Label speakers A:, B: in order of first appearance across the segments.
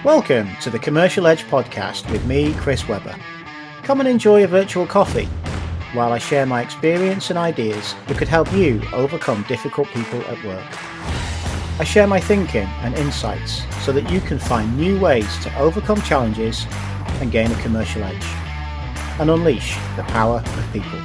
A: Welcome to the Commercial Edge podcast with me, Chris Webber. Come and enjoy a virtual coffee while I share my experience and ideas that could help you overcome difficult people at work. I share my thinking and insights so that you can find new ways to overcome challenges and gain a commercial edge and unleash the power of people.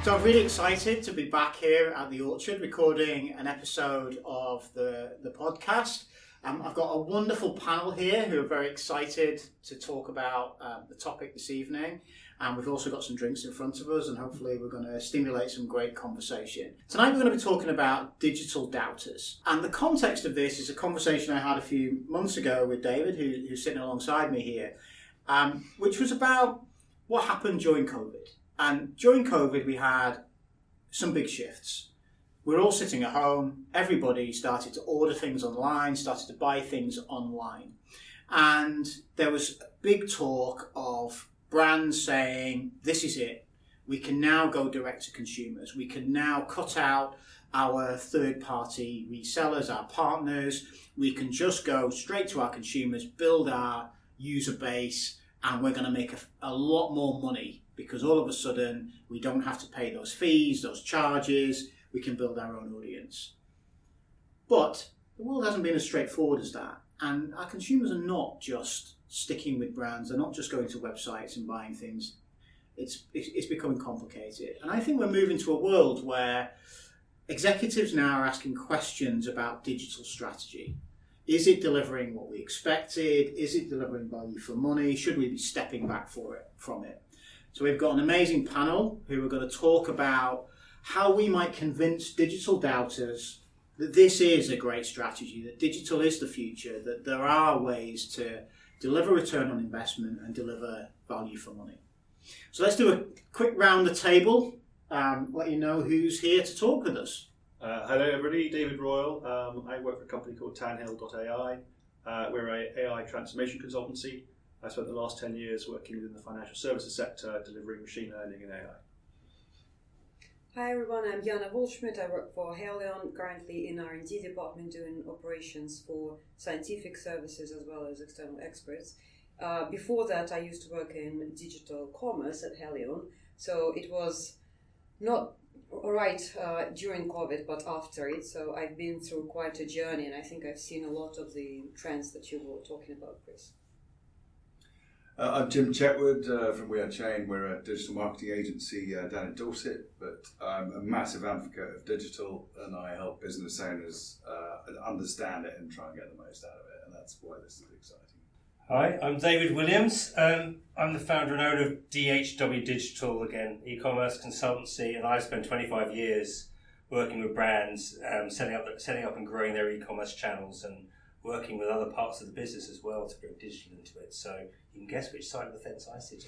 A: So I'm really excited to be back here at the Orchard recording an episode of the podcast. I've got a wonderful panel here who are very excited to talk about the topic this evening. And we've also got some drinks in front of us and hopefully we're going to stimulate some great conversation. Tonight we're going to be talking about digital doubters. And the context of this is a conversation I had a few months ago with David, who's sitting alongside me here, which was about what happened during COVID. And during COVID we had some big shifts. We're all sitting at home, everybody started to order things online, started to buy things online. And there was a big talk of brands saying, this is it. We can now go direct to consumers. We can now cut out our third-party resellers, our partners. We can just go straight to our consumers, build our user base, and we're going to make a lot more money because all of a sudden we don't have to pay those fees, those charges. We can build our own audience. But the world hasn't been as straightforward as that. And our consumers are not just sticking with brands. They're not just going to websites and buying things. It's becoming complicated. And I think we're moving to a world where executives now are asking questions about digital strategy. Is it delivering what we expected? Is it delivering value for money? Should we be stepping back from it? So we've got an amazing panel who are going to talk about how we might convince digital doubters that this is a great strategy, that digital is the future, that there are ways to deliver return on investment and deliver value for money. So let's do a quick round the table, let you know who's here to talk with us.
B: Hello everybody, David Royal. I work for a company called Tanhill.ai. We're an AI transformation consultancy. I spent the last 10 years working within the financial services sector, delivering machine learning and AI.
C: Hi everyone, I'm Jana Wolschmidt. I work for Haleon, currently in R&D department doing operations for scientific services as well as external experts. Before that, I used to work in digital commerce at Haleon, so it was not right during COVID, but after it. So I've been through quite a journey, and I think I've seen a lot of the trends that you were talking about, Chris.
D: I'm Jim Chetwood from We Are Chain. We're a digital marketing agency down in Dorset, but I'm a massive advocate of digital and I help business owners understand it and try and get the most out of it, and that's why this is exciting.
E: Hi, I'm David Williams. I'm the founder and owner of DHW Digital, again, e-commerce consultancy, and I've spent 25 years working with brands, setting up and growing their e-commerce channels and working with other parts of the business as well to bring digital into it. So you can guess which side of the fence I sit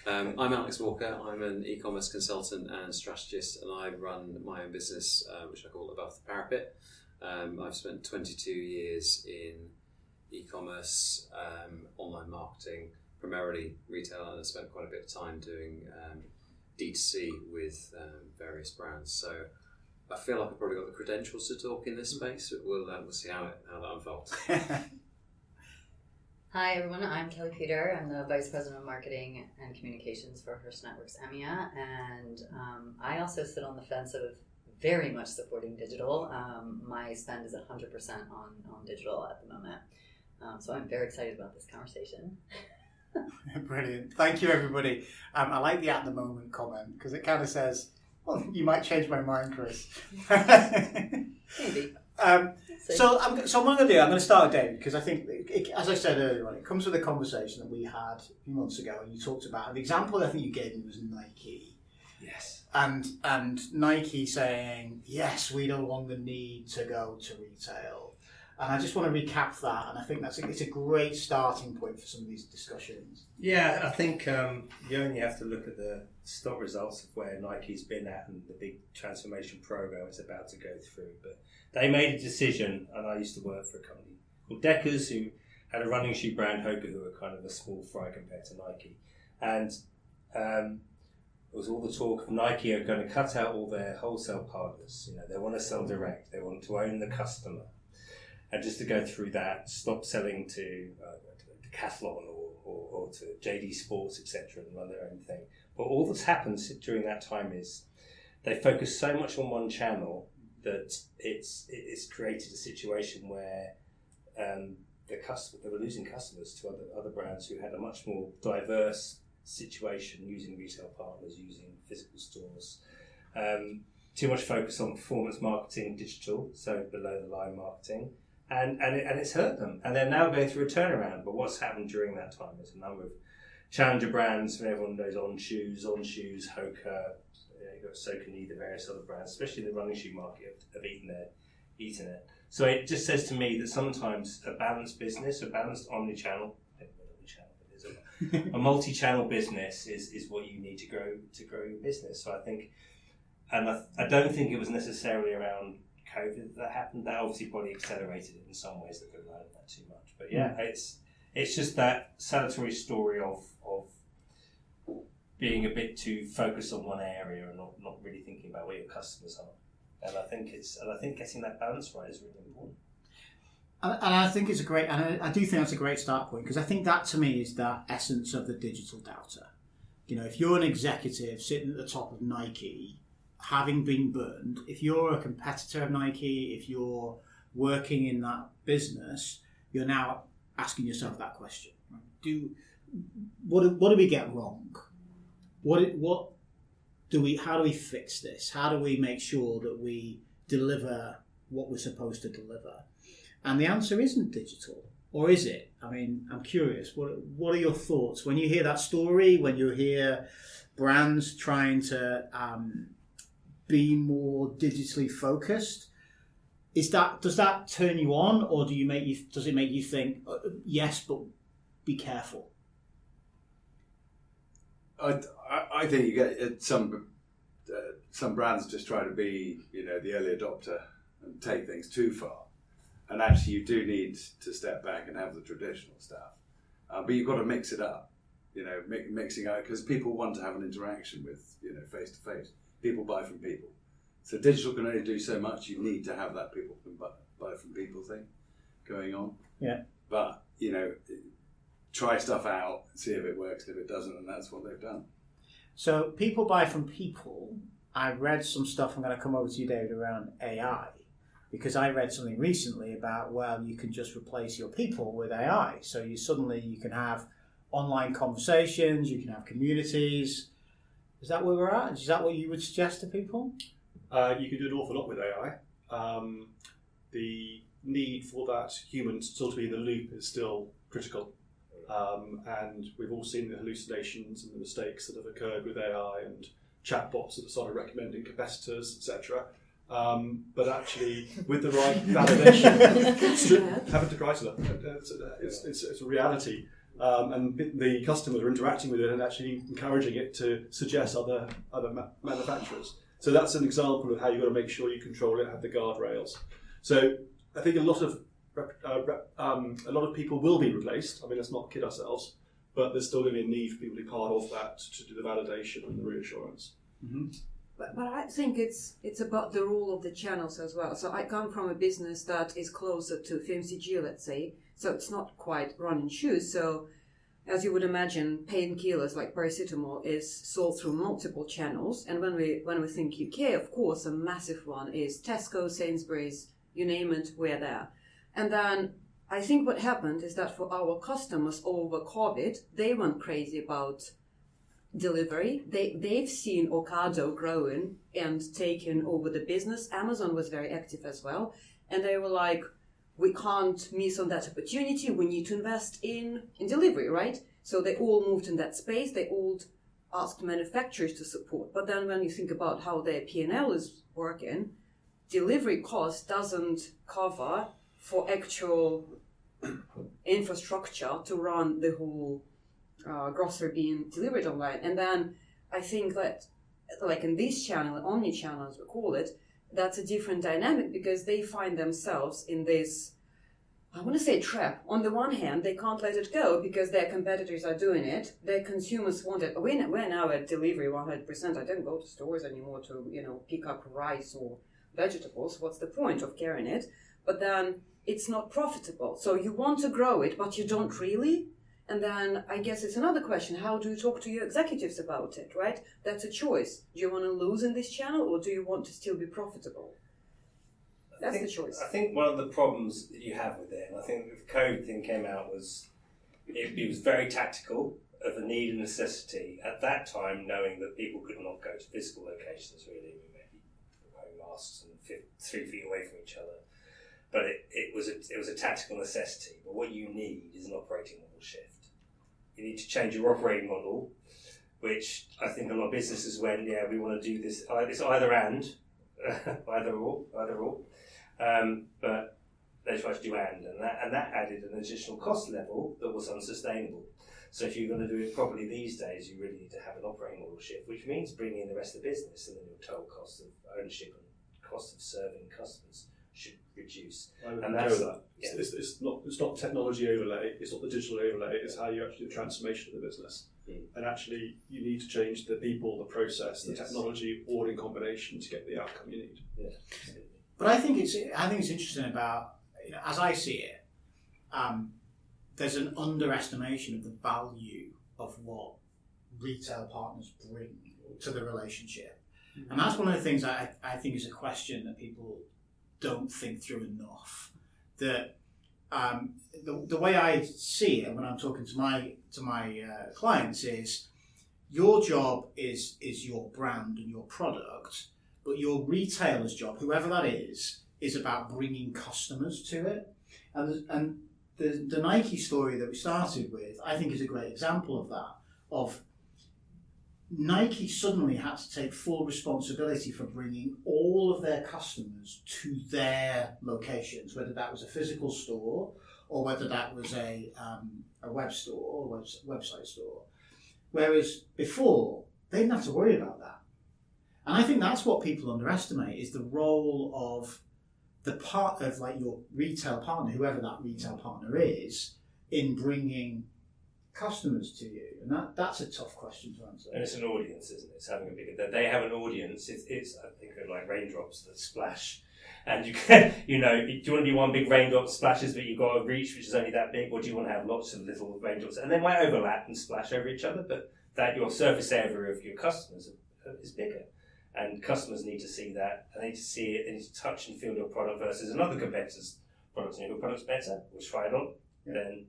E: on.
F: I'm Alex Walker. I'm an e-commerce consultant and strategist, and I run my own business, which I call Above the Parapet. I've spent 22 years in e-commerce, online marketing, primarily retail, and I've spent quite a bit of time doing D2C with various brands. So I feel like I've probably got the credentials to talk in this space, but we'll see how that unfolds.
G: Hi everyone, I'm Kelly Peter. I'm the Vice President of Marketing and Communications for Hearst Networks EMEA, and I also sit on the fence of very much supporting digital. My spend is 100% on digital at the moment, so I'm very excited about this conversation.
A: Brilliant. Thank you, everybody. I like the at the moment comment because it kind of says, well, you might change my mind, Chris.
G: Maybe.
A: So what I'm going to start with David because I think, as I said earlier on, it comes with a conversation that we had a few months ago, and you talked about the example I think you gave me was Nike.
E: Yes.
A: And Nike saying, yes, we no longer need to go to retail. And I just want to recap that, and I think it's a great starting point for some of these discussions.
E: Yeah, I think you only have to look at the stock results of where Nike's been at and the big transformation program it's about to go through. But they made a decision, and I used to work for a company called Deckers, who had a running shoe brand, Hoka, who were kind of a small fry compared to Nike. And there was all the talk of Nike are going to cut out all their wholesale partners. You know, they want to sell direct. They want to own the customer. and just to go through that, stop selling to Decathlon or to JD Sports, etc., and run their own thing. But all that's happened during that time is they focus so much on one channel that it's created a situation where they were losing customers to other brands who had a much more diverse situation, using retail partners, using physical stores. Too much focus on performance marketing, digital, so below the line marketing, and it's hurt them. And they're now going through a turnaround. But what's happened during that time is a number of challenger brands, and everyone knows On Shoes, Hoka, you've got Saucony, the various other brands, especially in the running shoe market, have eaten it. So it just says to me that sometimes a balanced business, a balanced omni-channel, a multi-channel business is what you need to grow your business. So I think, and I don't think it was necessarily around COVID that happened. That obviously probably accelerated it in some ways, that we're learning that too much. But yeah, it's just that salutary story of being a bit too focused on one area and not really thinking about where your customers are. And I think getting that balance right is really important.
A: And I think it's a great, and I do think that's a great start point, because I think that to me is that essence of the digital doubter. You know, if you're an executive sitting at the top of Nike, having been burned, if you're a competitor of Nike, if you're working in that business, you're now asking yourself that question. What do we get wrong? How do we fix this? How do we make sure that we deliver what we're supposed to deliver? And the answer isn't digital, or is it? I mean, I'm curious. What are your thoughts when you hear that story? When you hear brands trying to be more digitally focused, does that turn you on, or does it make you think, yes, but be careful?
D: I think you get some brands just try to be, the early adopter and take things too far, and actually you do need to step back and have the traditional stuff, but you've got to mix it up, mixing out, because people want to have an interaction with, face to face. People buy from people, so digital can only do so much. You need to have that people can buy from people thing going on.
A: Yeah,
D: but try stuff out, see if it works. If it doesn't, and that's what they've done.
A: So people buy from people. I read some stuff, I'm going to come over to you, David, around AI, because I read something recently about, well, you can just replace your people with AI. So you can have online conversations, you can have communities. Is that where we're at? Is that what you would suggest to people?
B: You can do an awful lot with AI. The need for that human still to be in the loop is still critical. And we've all seen the hallucinations and the mistakes that have occurred with AI and chatbots that have started recommending competitors, etc. But actually, with the right validation, having to Chrysler, it's a reality. And the customers are interacting with it and actually encouraging it to suggest other manufacturers. So that's an example of how you've got to make sure you control it, have the guardrails. So I think a lot of people will be replaced. I mean, let's not kid ourselves, but there's still going to be a need for people to be part of that, to do the validation and the reassurance.
A: Mm-hmm.
C: But I think it's about the role of the channels as well. So I come from a business that is closer to FMCG, let's say. So it's not quite running shoes. So as you would imagine, painkillers like paracetamol is sold through multiple channels. And when we think UK, of course, a massive one is Tesco, Sainsbury's, you name it, we're there. And then I think what happened is that for our customers over COVID, they went crazy about delivery. They've seen Ocado growing and taking over the business. Amazon was very active as well. And they were like, we can't miss on that opportunity. We need to invest in delivery, right? So they all moved in that space. They all asked manufacturers to support. But then when you think about how their P&L is working, delivery cost doesn't cover for actual infrastructure to run the whole grocery being delivered online. And then I think that, like in this channel, omni-channel as we call it, that's a different dynamic because they find themselves in this, I want to say, trap. On the one hand, they can't let it go because their competitors are doing it. Their consumers want it. We're now at delivery 100%. I don't go to stores anymore to, pick up rice or vegetables. What's the point of carrying it? but then it's not profitable. So you want to grow it, but you don't really. And then I guess it's another question, how do you talk to your executives about it, right? That's a choice. Do you want to lose in this channel, or do you want to still be profitable? That's the choice.
E: I think one of the problems that you have with it, and I think the COVID thing came out, was it was very tactical, of a need and necessity at that time, knowing that people could not go to physical locations really. We maybe wearing masks and 3 feet away from each other. But it was a tactical necessity. But what you need is an operating model shift. You need to change your operating model, which I think a lot of businesses went, yeah, we want to do this. It's either and, either or. But they tried to do and that added an additional cost level that was unsustainable. So if you're going to do it properly these days, you really need to have an operating model shift, which means bringing in the rest of the business, and then your total cost of ownership and cost of serving customers should reduce.
B: I would
E: and
B: know
E: that's
B: that.
E: Yeah.
B: It's not technology overlay, it's not the digital overlay, it's how you actually do the transformation of the business. And actually, you need to change the people, the process, the technology, all in combination to get the outcome you need.
E: Yeah.
A: But I think it's interesting about, as I see it, there's an underestimation of the value of what retail partners bring to the relationship. And that's one of the things I think is a question that people don't think through enough. That the way I see it when I'm talking to my clients is, your job is your brand and your product, but your retailer's job, whoever that is about bringing customers to it. And the Nike story that we started with, I think, is a great example of that. Of Nike suddenly had to take full responsibility for bringing all of their customers to their locations, whether that was a physical store or whether that was a web store or website store. Whereas before, they didn't have to worry about that. And I think that's what people underestimate, is the role of the part of like your retail partner, whoever that retail partner is, in bringing customers to you. And that's a tough question to answer.
E: And it's an audience, isn't it? It's having a bigger. They have an audience. It's I think of like raindrops that splash, and you can, do you want to do one big raindrop that splashes, but you've got a reach which is only that big, or do you want to have lots of little raindrops, and they might overlap and splash over each other, but that your surface area of your customers is bigger. And customers need to see that. They need to see it. They need to touch and feel your product versus another competitor's product. And if your product's better, we'll try it on. Yeah. Then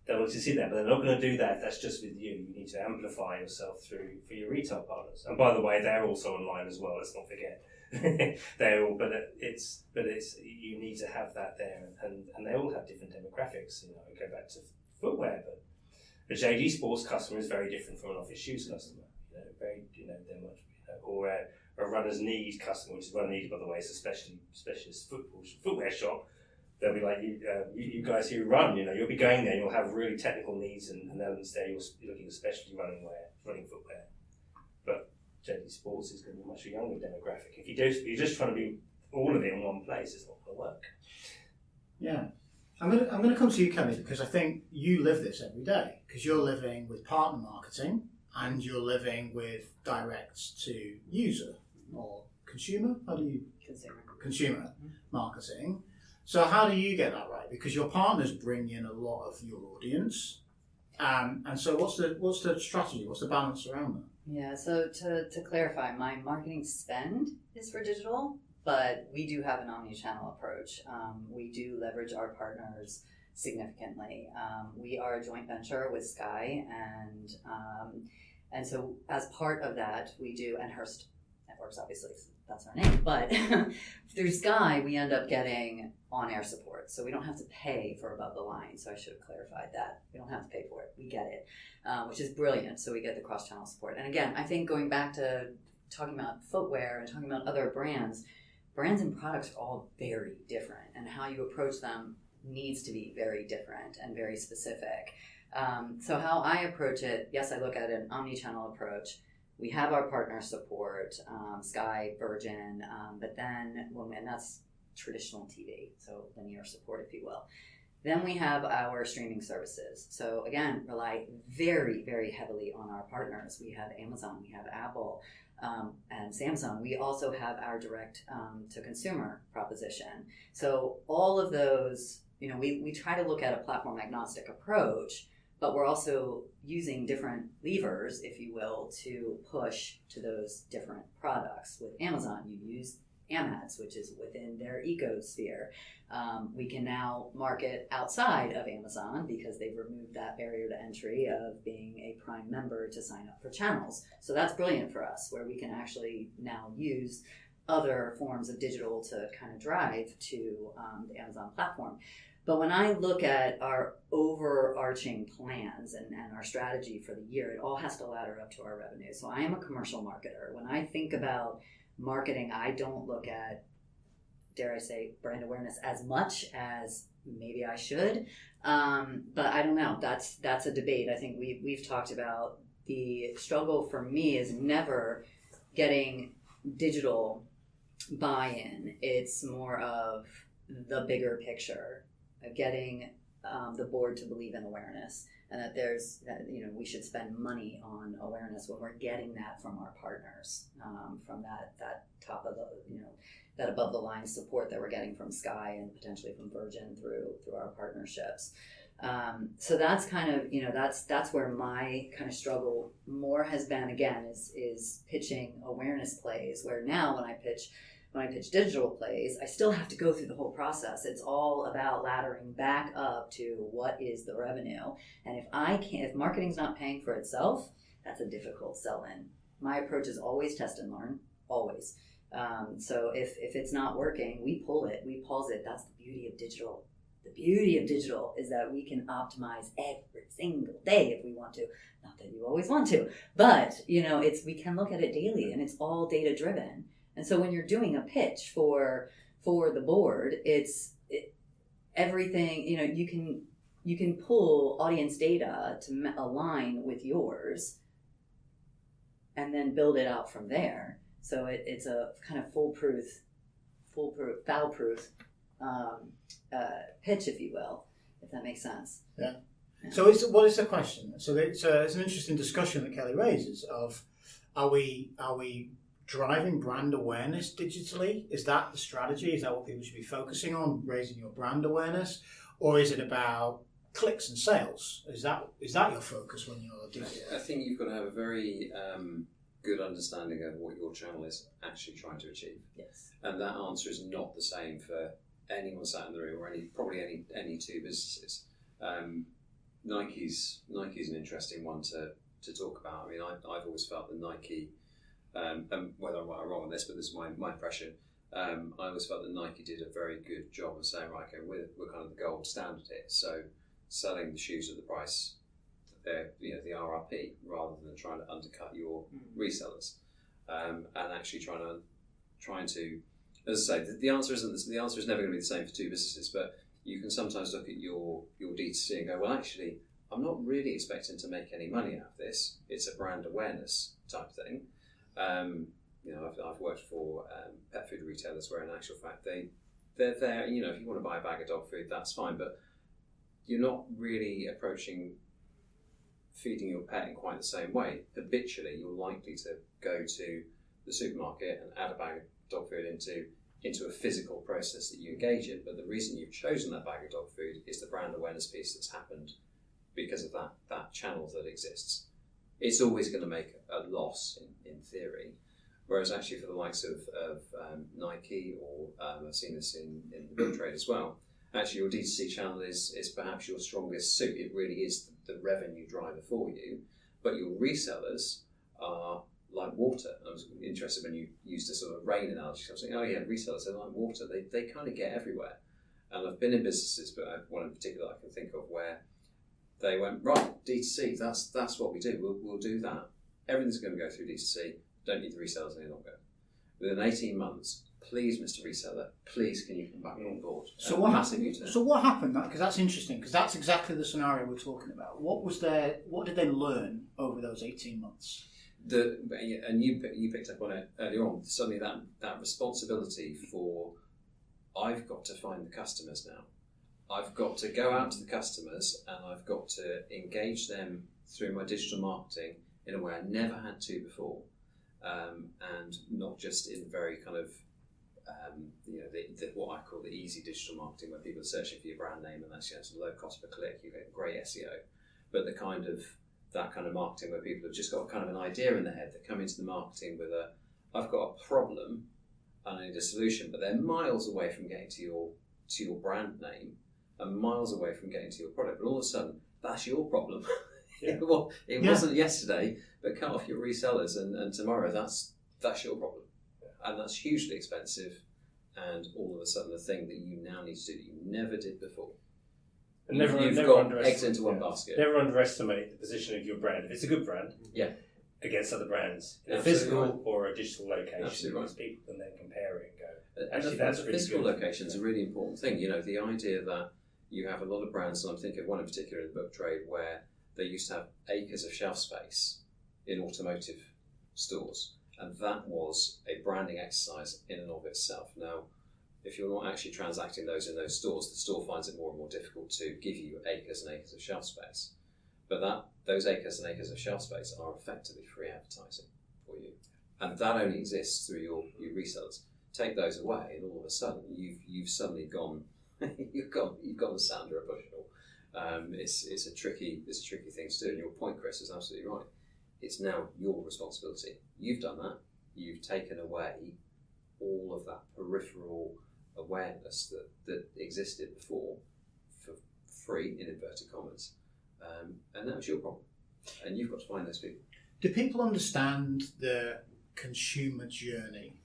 E: they want to see that, but they're not going to do that if that's just with you. You need to amplify yourself for your retail partners. And by the way, they're also online as well. Let's not forget. They're all, but it's you need to have that there, and they all have different demographics. I go back to footwear, but a JD Sports customer is very different from an office shoes customer. They're much. Or a runner's need customer, which is runner need, by the way, it's a specialist footwear shop. They'll be like, you guys who run, you'll be going there, you'll have really technical needs and elements there. You're looking at specialty running footwear. But JD Sports is going to be a much younger demographic. If you're just trying to do all of it in one place, it's not going to work.
A: Yeah. I'm going to come to you, Kelly, because I think you live this every day, because you're living with partner marketing and you're living with direct to user or consumer. How do you consumer marketing? So how do you get that right? Because your partners bring in a lot of your audience, and so what's the strategy? What's the balance around that?
G: Yeah. So to clarify, my marketing spend is for digital, but we do have an omni-channel approach. We do leverage our partners significantly. We are a joint venture with Sky, and so as part of that, we do, and Hearst Networks, obviously, that's our name, but through Sky, we end up getting on-air support. So we don't have to pay for above the line. So I should have clarified that. We don't have to pay for it. We get it, which is brilliant. So we get the cross-channel support. And again, I think going back to talking about footwear and talking about other brands and products are all very different, and how you approach them needs to be very different and very specific. So how I approach it, yes, I look at an omni-channel approach. We have our partner support, Sky, Virgin, but then, and that's traditional TV, so linear support, if you will. Then we have our streaming services. So again, rely very, very heavily on our partners. We have Amazon, we have Apple, and Samsung, we also have our direct to consumer proposition. So all of those, we try to look at a platform agnostic approach, but we're also using different levers, if you will, to push to those different products. With Amazon, you use Amex, which is within their ecosphere. We can now market outside of Amazon because they've removed that barrier to entry of being a Prime member to sign up for channels. So that's brilliant for us, where we can actually now use other forms of digital to kind of drive to the Amazon platform. But when I look at our overarching plans and our strategy for the year, it all has to ladder up to our revenue. So I am a commercial marketer. When I think about marketing, I don't look at, dare I say, brand awareness as much as maybe I should. But I don't know. That's a debate. I think we've talked about the struggle for me is never getting digital buy-in. It's more of the bigger picture, getting the board to believe in awareness, and that we should spend money on awareness when we're getting that from our partners, from that top of the that above the line support that we're getting from Sky and potentially from Virgin through our partnerships. So that's kind of that's where my kind of struggle more has been. Again, is pitching awareness plays, where now when I pitch digital plays, I still have to go through the whole process. It's all about laddering back up to what is the revenue. And if marketing's not paying for itself, that's a difficult sell-in. My approach is always test and learn, always. So if it's not working, we pull it, we pause it. That's the beauty of digital. The beauty of digital is that we can optimize every single day if we want to. Not that you always want to, but we can look at it daily, and it's all data driven. And so when you're doing a pitch for the board, everything, you can pull audience data to align with yours and then build it out from there. So it's a kind of foolproof, foul-proof pitch, if you will, if that makes sense.
A: Yeah. So what is the question? So it's an interesting discussion that Kelly raises of, are we driving brand awareness digitally? Is that the strategy? Is that what people should be focusing on, raising your brand awareness? Or is it about clicks and sales? Is that your focus when you're doing it?
F: I think you've got to have a very good understanding of what your channel is actually trying to achieve.
G: Yes.
F: And that answer is not the same for anyone sat in the room, or probably any two businesses. Nike's an interesting one to talk about. I mean, I've always felt that Nike, and whether I'm right or wrong on this, but this is my impression. I always felt that Nike did a very good job of saying, right, okay, we're kind of the gold standard here. So selling the shoes at the price that they're, the RRP, rather than trying to undercut your resellers, and actually trying to, as I say, the answer is never going to be the same for two businesses, but you can sometimes look at your D2C and go, well, actually, I'm not really expecting to make any money out of this. It's a brand awareness type thing. I've worked for pet food retailers where, in actual fact, they're there. If you want to buy a bag of dog food, that's fine, but you're not really approaching feeding your pet in quite the same way. Habitually, you're likely to go to the supermarket and add a bag of dog food into a physical process that you engage in. But the reason you've chosen that bag of dog food is the brand awareness piece that's happened because of that channel that exists. It's always going to make a loss in theory, whereas actually for the likes of Nike, or I've seen this in the book trade as well, actually your D2C channel is perhaps your strongest suit. It really is the revenue driver for you, but your resellers are like water. I was interested when you used a sort of rain analogy. I was saying, oh yeah, resellers are like water. They kind of get everywhere. And I've been in businesses, but one in particular I can think of where they went, right, D2C, that's what we do. We'll do that. Everything's going to go through D2C. Don't need the resellers any longer. Within 18 months, please, Mr. Reseller, please can you come back on board?
A: So what happened? Because that's interesting, because that's exactly the scenario we're talking about. What did they learn over those 18 months?
F: And you picked up on it earlier on. Suddenly that responsibility for, I've got to find the customers now. I've got to go out to the customers and I've got to engage them through my digital marketing in a way I never had to before. and not just in very kind of what I call the easy digital marketing, where people are searching for your brand name and that's low cost per click, you get great SEO, but that kind of marketing where people have just got kind of an idea in their head, that come into the marketing with I've got a problem and I need a solution, but they're miles away from getting to your brand name and miles away from getting to your product, but all of a sudden that's your problem.
E: Yeah.
F: Well, it wasn't yesterday, but cut off your resellers and tomorrow that's your problem. And that's hugely expensive, and all of a sudden the thing that you now need to do that you never did before.
E: And
F: You've got eggs into one basket.
E: Never underestimate the position of your brand. If it's a good brand, against other brands, in a physical or a digital location, because people can then compare it and go, actually, that's
F: the
E: really
F: physical
E: good.
F: location is a really important thing. The idea that you have a lot of brands, and I'm thinking of one in particular in the book trade, where they used to have acres of shelf space in automotive stores. And that was a branding exercise in and of itself. Now, if you're not actually transacting those in those stores, the store finds it more and more difficult to give you acres and acres of shelf space. But those acres and acres of shelf space are effectively free advertising for you. And that only exists through your resellers. Take those away, and all of a sudden you've suddenly gone you've gone the sand under a bushel. It's a tricky thing to do. And your point, Chris, is absolutely right. It's now your responsibility. You've done that. You've taken away all of that peripheral awareness that existed before for free, in inverted commas. And that was your problem. And you've got to find those people.
A: Do people understand the consumer journey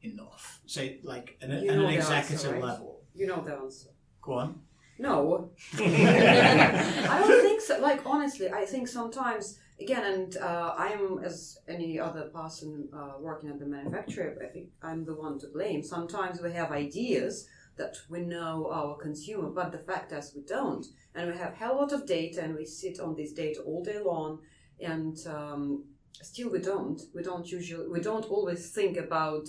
A: enough? Say, like, at an executive level?
C: You know the answer.
A: Go on.
C: No. I don't think so. Like, honestly, I think sometimes, again, and I am, as any other person working at the manufacturer, I think I'm the one to blame. Sometimes we have ideas that we know our consumer, but the fact is we don't. And we have a hell lot of data, and we sit on this data all day long, and still we don't. We don't always think about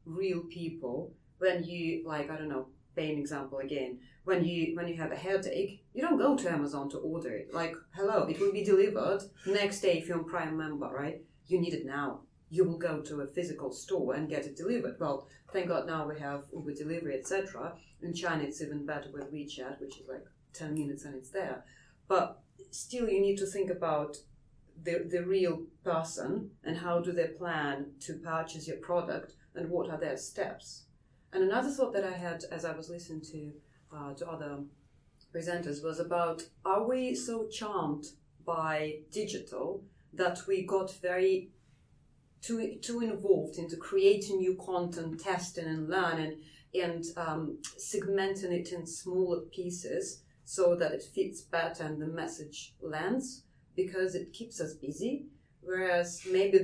C: real people. When you, like, I don't know, pain example again. When you have a headache, you don't go to Amazon to order it. Like, hello, it will be delivered next day if you're a Prime member, right? You need it now. You will go to a physical store and get it delivered. Well, thank God now we have Uber delivery, etc. In China, it's even better with WeChat, which is like 10 minutes and it's there. But still, you need to think about the real person and how do they plan to purchase your product and what are their steps. And another thought that I had as I was listening to other presenters was about, are we so charmed by digital that we got very too involved into creating new content, testing and learning, and segmenting it in smaller pieces so that it fits better and the message lands, because it keeps us busy. Whereas maybe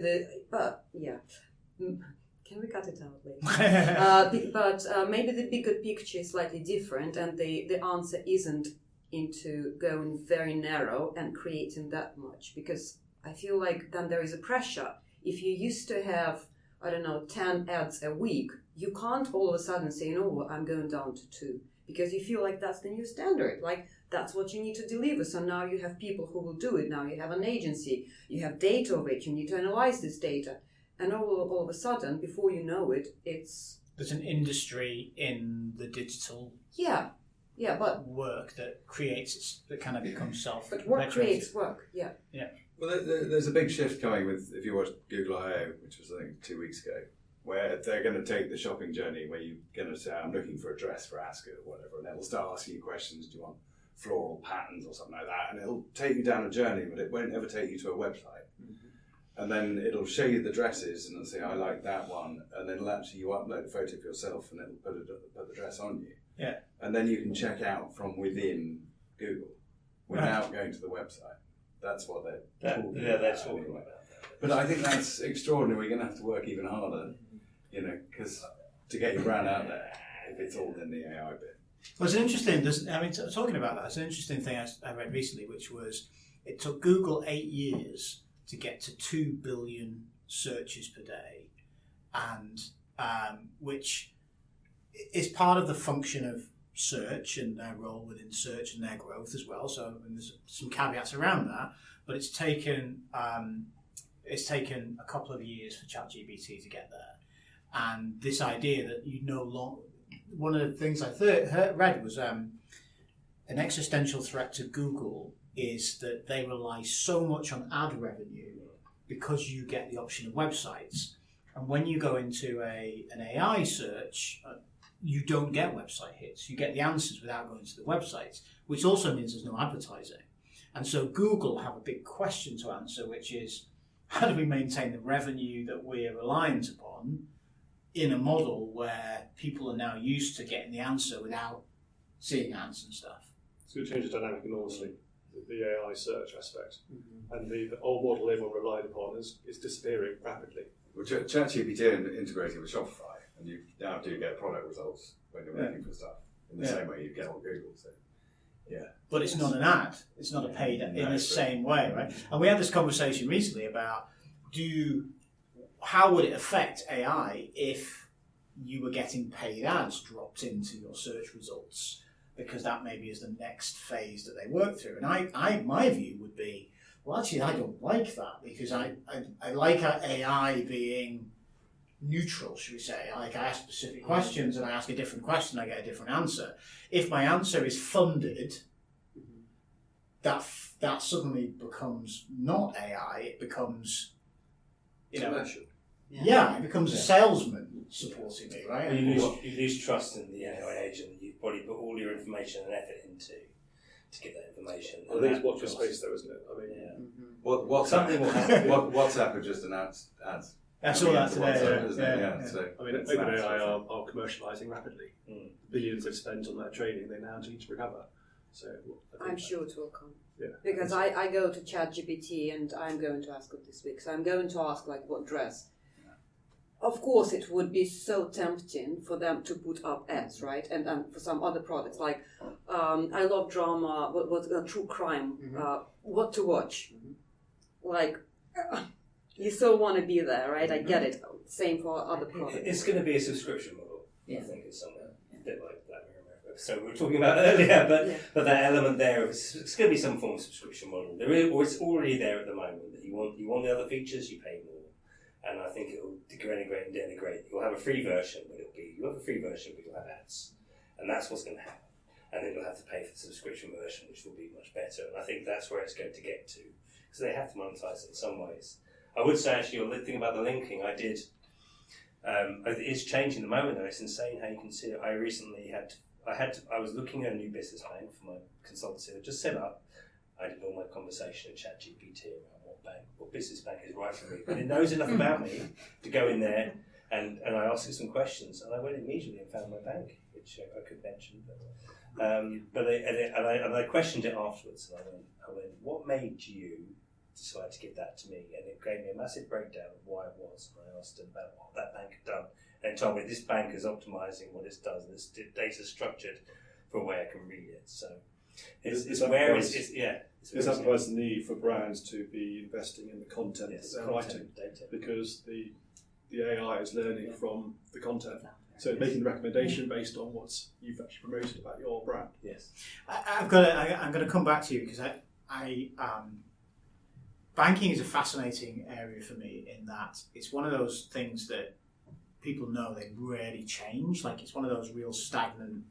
C: can we cut it out later? But maybe the bigger picture is slightly different, and the answer isn't into going very narrow and creating that much, because I feel like then there is a pressure. If you used to have, 10 ads a week, you can't all of a sudden say, no, I'm going down to 2, because you feel like that's the new standard. Like, that's what you need to deliver. So now you have people who will do it. Now you have an agency. You have data of it. You need to analyze this data. And all of a sudden, before you know it,
A: there's an industry in the digital
C: work
A: that creates that kind of becomes self.
C: But work creates work. Yeah.
D: Well, there's a big shift coming with, if you watched Google I/O, which was I think 2 weeks ago, where they're going to take the shopping journey, where you're going to say, I'm looking for a dress for Ascot or whatever, and it'll start asking you questions. Do you want floral patterns or something like that? And it'll take you down a journey, but it won't ever take you to a website. Mm-hmm. And then it'll show you the dresses, and it'll say, I like that one. And then you upload a photo of yourself, and it'll put the dress on you.
A: Yeah.
D: And then you can check out from within Google without going to the website. That's what they're talking about.
E: They're talking about that.
D: But I think that's extraordinary. We're going to have to work even harder, because to get your brand out there, if it's all in the AI bit.
A: Well, it's interesting. Talking about that, it's an interesting thing I read recently, which was it took Google 8 years to get to 2 billion searches per day, and which is part of the function of search and their role within search and their growth as well. So there's some caveats around that, but it's taken it's taken a couple of years for ChatGPT to get there. And this idea that you no longer... One of the things I read was an existential threat to Google is that they rely so much on ad revenue because you get the option of websites. And when you go into an AI search, you don't get website hits. You get the answers without going to the websites, which also means there's no advertising. And so Google have a big question to answer, which is, how do we maintain the revenue that we're reliant upon in a model where people are now used to getting the answer without seeing ads and stuff?
B: It's going to change the dynamic enormously, the AI search aspect. And the old model everyone relied upon is disappearing rapidly.
D: Well, ChatGPT integrated with Shopify, and you now do get product results when you're looking for stuff in the same way you get on Google. So, yeah.
A: But it's not an ad. It's not a paid ad in the same way, right? And we had this conversation recently about how would it affect AI if you were getting paid ads dropped into your search results, because that maybe is the next phase that they work through. And my view would be, well, actually, I don't like that, because I like AI being neutral, should we say. I ask specific questions, and I ask a different question, I get a different answer. If my answer is funded, that suddenly becomes not AI. It becomes,
F: commercial.
A: Yeah, it becomes a salesman supporting me, right?
E: Well, you lose trust in the AI agent that you've probably put all your information and effort into to get that information.
B: I think it's watch your space, though, isn't it? I mean,
D: WhatsApp are just an ads.
A: That's all that today.
D: So,
B: I mean, OpenAI are commercialising rapidly. Billions they've spent on that training, they now need to recover. So
C: I'm sure it will come.
B: Yeah.
C: Because I go to ChatGPT and I'm going to ask it this week. So I'm going to ask, like, what dress. Of course, it would be so tempting for them to put up ads, right? And for some other products, like I love drama, what's true crime, what to watch. Like, you still want to be there, right? I get it. Same for other products.
E: It's going to be a subscription model. I think it's somewhere a bit like Black Mirror. So we were talking about earlier, but that element there, it's going to be some form of subscription model. Or it's already there at the moment. That you want the other features, you pay more. And I think it'll denigrate and denigrate. You'll have a free version, but you'll have ads. And that's what's going to happen. And then you'll have to pay for the subscription version, which will be much better. And I think that's where it's going to get to. Because they have to monetize it in some ways. I would say, actually, the thing about the linking, it is changing the moment, though. It's insane how you can see it. I recently I was looking at a new business plan for my consultancy. I just set up. I did all my conversation in ChatGPT around what business bank is right for me. But it knows enough about me to go in there and I asked it some questions, and I went immediately and found my bank, which I could mention. But I questioned it afterwards, and I went, what made you decide to give that to me? And it gave me a massive breakdown of why it was. And I asked it about what that bank had done, and it told me this bank is optimizing what it does, and this data structured for a way I can read it. So it's where it's
B: that provides the need for brands to be investing in the content that they're writing, because the AI is learning from the content. So it's making the recommendation based on what you've actually promoted about your brand.
E: Yes,
A: I'm going to come back to you, because banking is a fascinating area for me, in that it's one of those things that people know they rarely change. Like, it's one of those real stagnant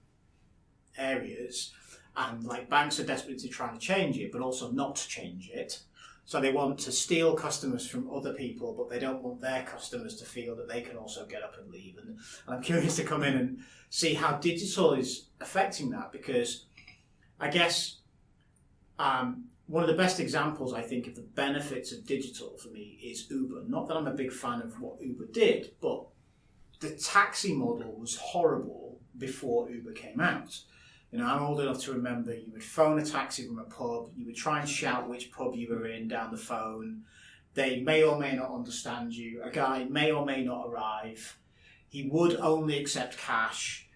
A: areas, and like banks are desperately trying to change it, but also not to change it. So they want to steal customers from other people, but they don't want their customers to feel that they can also get up and leave. And I'm curious to come in and see how digital is affecting that, because I guess one of the best examples, I think, of the benefits of digital for me is Uber. Not that I'm a big fan of what Uber did, but the taxi model was horrible before Uber came out. You know, I'm old enough to remember you would phone a taxi from a pub, you would try and shout which pub you were in down the phone. They may or may not understand you. A guy may or may not arrive. He would only accept cash.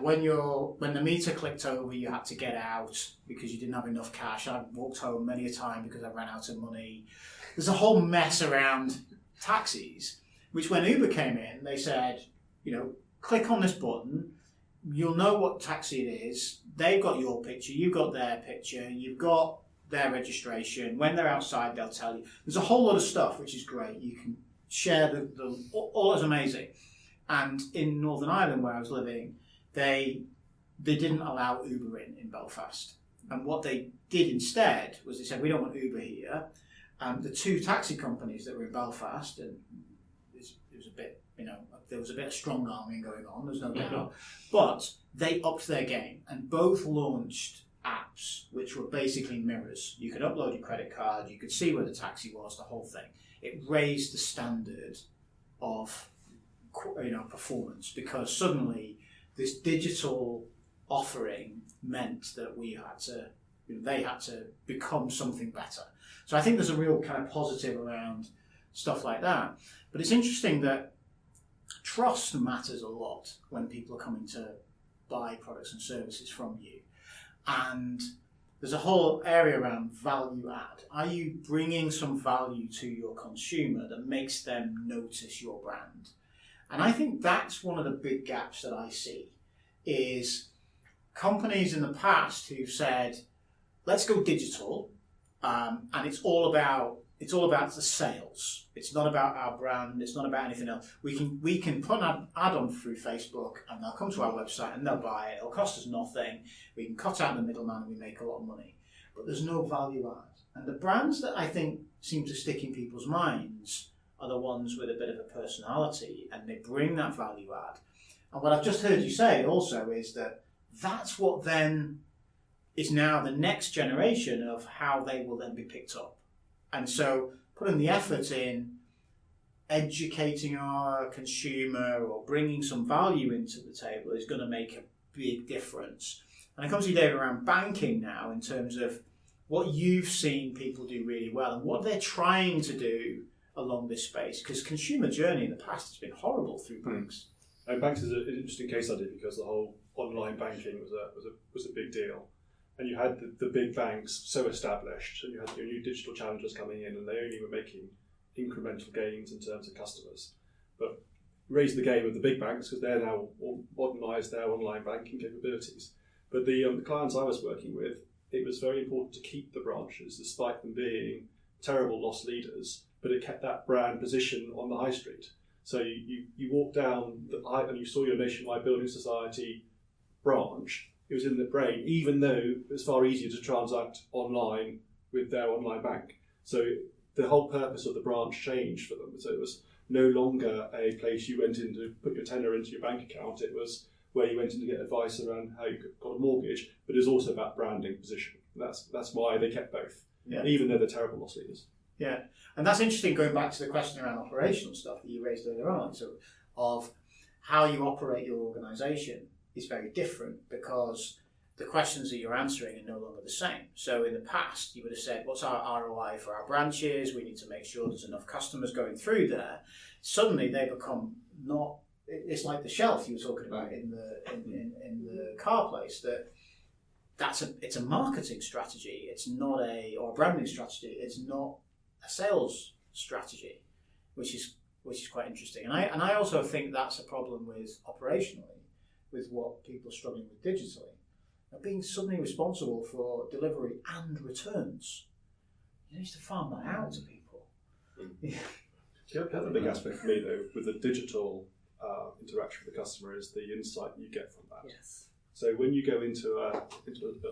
A: When the meter clicked over, you had to get out because you didn't have enough cash. I walked home many a time because I ran out of money. There's a whole mess around taxis, which when Uber came in, they said, click on this button. You'll know what taxi it is. They've got your picture. You've got their picture. their registration. When they're outside, they'll tell you. There's a whole lot of stuff which is great. You can share all is amazing. And in Northern Ireland, where I was living, they didn't allow Uber in Belfast. And what they did instead was they said, we don't want Uber here. The two taxi companies that were in Belfast, and it was a bit, there was a bit of strong arming going on, there's no doubt, but they upped their game and both launched apps which were basically mirrors. You could upload your credit card, you could see where the taxi was, the whole thing. It raised the standard of performance, because suddenly this digital offering meant that they had to become something better. So I think there's a real kind of positive around stuff like that. But it's interesting that trust matters a lot when people are coming to buy products and services from you. And there's a whole area around value add. Are you bringing some value to your consumer that makes them notice your brand? And I think that's one of the big gaps that I see, is companies in the past who've said, let's go digital, and it's all about the sales. It's not about our brand. It's not about anything else. We can put an ad on through Facebook, and they'll come to our website and they'll buy it. It'll cost us nothing. We can cut out the middleman and we make a lot of money. But there's no value add. And the brands that I think seem to stick in people's minds are the ones with a bit of a personality, and they bring that value add. And what I've just heard you say also is that that's what then is now the next generation of how they will then be picked up. And so putting the effort in educating our consumer or bringing some value into the table is going to make a big difference. And it comes to you, David, around banking now, in terms of what you've seen people do really well and what they're trying to do along this space. Because consumer journey in the past has been horrible through banks.
B: And banks is an interesting case study, because the whole online banking was a big deal. And you had the big banks so established, and you had your new digital challengers coming in, and they only were making incremental gains in terms of customers. But raised the game of the big banks, because they're now modernised their online banking capabilities. But the clients I was working with, it was very important to keep the branches, despite them being terrible loss leaders, but it kept that brand position on the high street. So you walked down and you saw your Nationwide Building Society branch. It was in the brain, even though it was far easier to transact online with their online bank. So the whole purpose of the branch changed for them. So it was no longer a place you went in to put your tenner into your bank account. It was where you went in to get advice around how you got a mortgage, but it's also about branding position. That's why they kept both, even though they're terrible loss leaders.
A: Yeah, and that's interesting, going back to the question around operational stuff that you raised earlier on, so of how you operate your organisation is very different, because the questions that you're answering are no longer the same. So in the past, you would have said, what's our ROI for our branches? We need to make sure there's enough customers going through there. Suddenly they become not, it's like the shelf you were talking about in the car place, it's a marketing strategy. It's not or a branding strategy. It's not a sales strategy, which is quite interesting. And I also think that's a problem with operationally, with what people are struggling with digitally, of being suddenly responsible for delivery and returns. You need to farm that out to people.
B: Yeah. The other big aspect for me, though, with the digital interaction with the customer is the insight you get from that.
G: Yes.
B: So when you go into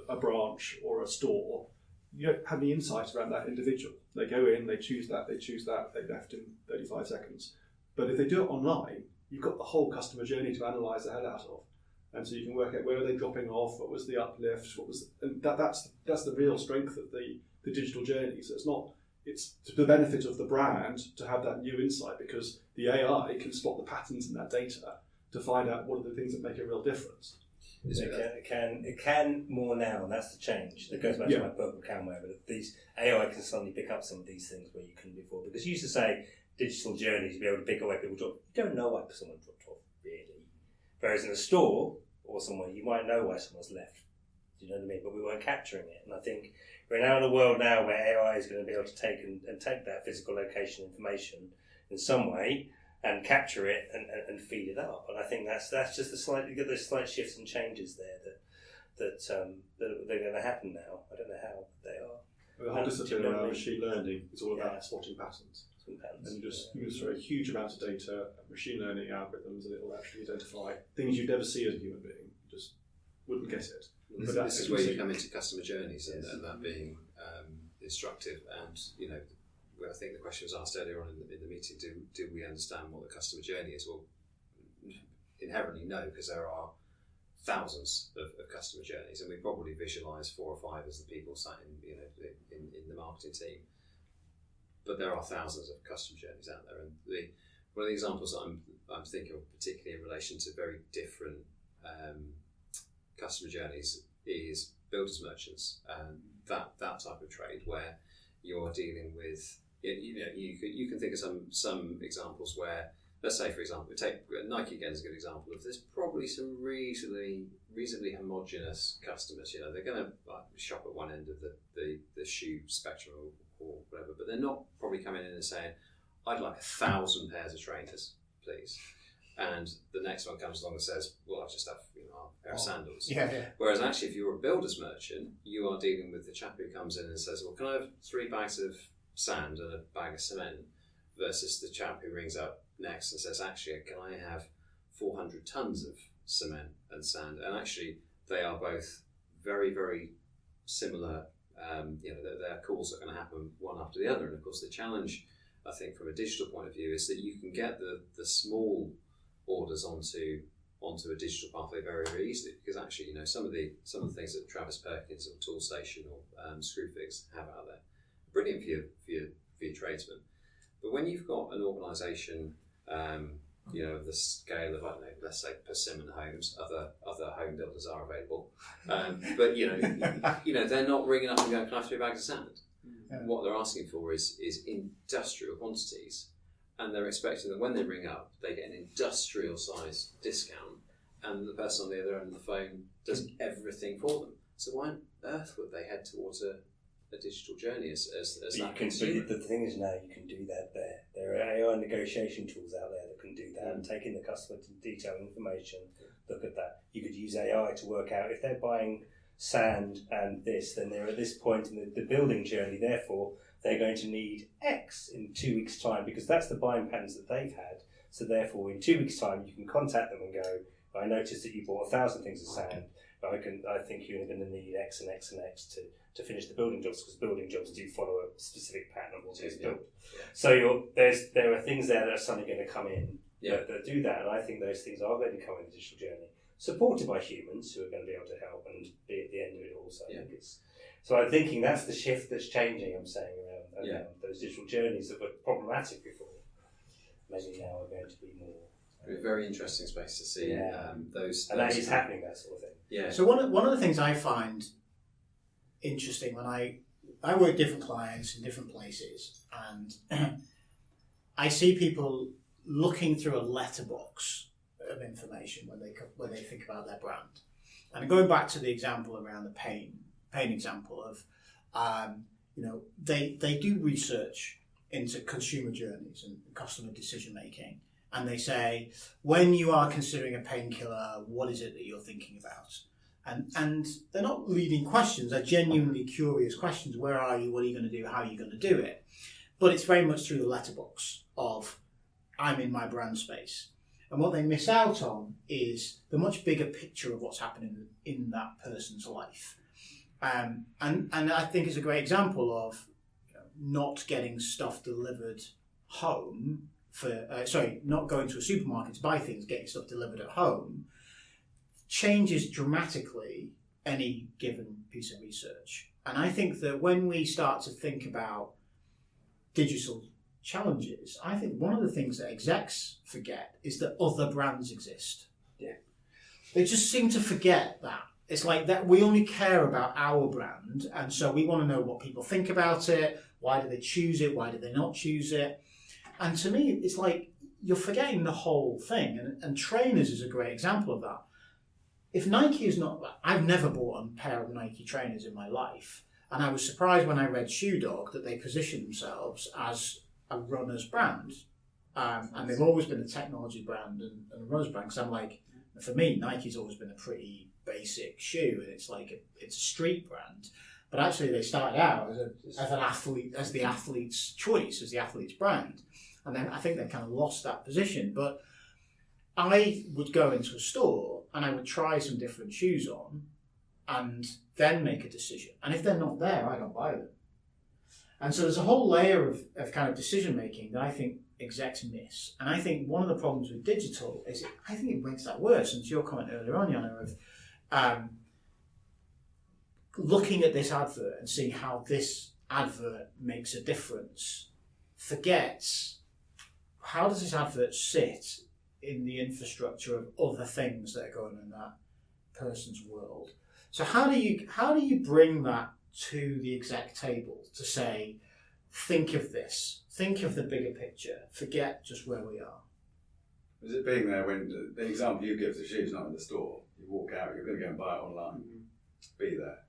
B: a branch or a store, you don't have any insight around that individual. They go in, they choose that, they left in 35 seconds. But if they do it online, you've got the whole customer journey to analyse the hell out of. And so you can work out where are they dropping off, what was the uplift, and that's the real strength of the digital journey. So it's to the benefit of the brand to have that new insight, because the AI can spot the patterns in that data to find out what are the things that make a real difference.
E: It can more now, and that's the change. That goes back to my purple camera, but these AI can suddenly pick up some of these things where you couldn't before. Because you used to say digital journeys, be able to pick away people drop. You don't know why someone dropped off, really. Whereas in a store or somewhere, you might know why someone's left. Do you know what I mean? But we weren't capturing it. And I think we're now in a world now where AI is going to be able to take take that physical location information in some way and capture it and feed it up. And I think that's just there's slight shifts and changes there that they're going to happen now. I don't know how they are.
B: The whole discipline around machine learning is all about spotting patterns. And you just throw a huge amount of data, machine learning algorithms, and it will actually identify things you'd never see as a human being. You just wouldn't get it.
F: This is where you come into customer journeys and that being instructive. And I think the question was asked earlier on in the meeting: do we understand what the customer journey is? Well, inherently no, because there are thousands of customer journeys, and we probably visualise 4 or 5 as the people sat in the marketing team. But there are thousands of customer journeys out there, and one of the examples that I'm thinking of, particularly in relation to very different customer journeys, is builders merchants and that type of trade where you're dealing with. You can think of some examples where, let's say, for example, we take Nike again as a good example of there's probably some reasonably homogenous customers. They're going to shop at one end of the shoe spectrum or whatever, but they're not probably coming in and saying, "I'd like 1,000 pairs of trainers, please." And the next one comes along and says, "Well, I just have a pair of sandals."
A: Yeah.
F: Whereas actually, if you're a builder's merchant, you are dealing with the chap who comes in and says, "Well, can I have 3 bags of sand and a bag of cement?" Versus the chap who rings up next and says, "Actually, can I have 400 tons of cement and sand?" And actually, they are both very, very similar. Their calls are going to happen one after the other. And of course, the challenge, I think, from a digital point of view, is that you can get the small orders onto a digital pathway very, very easily, because actually, some of the things that Travis Perkins or Toolstation or Screwfix have out there, brilliant for your tradesmen. But when you've got an organisation, of the scale of, I don't know, let's say Persimmon Homes, other home builders are available, but they're not ringing up and going, "Can I have 3 bags of sand?" What they're asking for is industrial quantities, and they're expecting that when they ring up, they get an industrial size discount, and the person on the other end of the phone does everything for them. So why on earth would they head towards a digital journey as that consumer?
E: The thing is, now you can do that there. There are AI negotiation tools out there that can do that, and taking the customer to detailed information, look at that. You could use AI to work out if they're buying sand and this, then they're at this point in the building journey, therefore they're going to need X in 2 weeks' time, because that's the buying patterns that they've had. So therefore, in 2 weeks' time, you can contact them and go, "I noticed that you bought 1,000 things of sand, but I think you're going to need X and X and X to finish the building jobs, because building jobs do follow a specific pattern of what is built." Yeah. So there are things there that are suddenly going to come in that do that, and I think those things are going to come in the digital journey, supported by humans who are going to be able to help and be at the end of it all. So I'm thinking that's the shift that's changing. I'm saying around those digital journeys that were problematic before, maybe now are going to be more.
F: A very interesting space to see those.
E: And that is happening, that sort of thing.
F: Yeah.
A: So one of the things I find interesting when I work with different clients in different places, and I see people looking through a letterbox of information when they think about their brand. And going back to the example around the pain example of, they do research into consumer journeys and customer decision making, and they say, when you are considering a painkiller, what is it that you're thinking about? And they're not leading questions, they're genuinely curious questions. Where are you? What are you going to do? How are you going to do it? But it's very much through the letterbox of, I'm in my brand space. And what they miss out on is the much bigger picture of what's happening in that person's life. And I think it's a great example of not getting stuff delivered home not going to a supermarket to buy things, getting stuff delivered at home, changes dramatically any given piece of research. And I think that when we start to think about digital challenges, I think one of the things that execs forget is that other brands exist.
E: Yeah.
A: They just seem to forget that. It's like that we only care about our brand, and so we want to know what people think about it, why do they choose it, why do they not choose it. And to me, it's like you're forgetting the whole thing, and trainers is a great example of that. If Nike is not, I've never bought a pair of Nike trainers in my life, and I was surprised when I read Shoe Dog that they positioned themselves as a runner's brand, and they've always been a technology brand and a runner's brand, because I'm like, for me, Nike's always been a pretty basic shoe, and it's like it's a street brand. but actually they started out as an athlete, as the athlete's choice, as the athlete's brand. And then I think they kind of lost that position. But I would go into a store and I would try some different shoes on and then make a decision. And if they're not there, I don't buy them. And so there's a whole layer of kind of decision making that I think execs miss. And I think one of the problems with digital is I think it makes that worse. And to your comment earlier on, Jana, of looking at this advert and seeing how this advert makes a difference, forgets how does this advert sit in the infrastructure of other things that are going on in that person's world. So how do you bring that to the exec table to say, think of this, think of the bigger picture, forget just where we are?
D: Is it being there when the example you give, the shoe's not in the store, you walk out, you're going to go and buy it online, be there.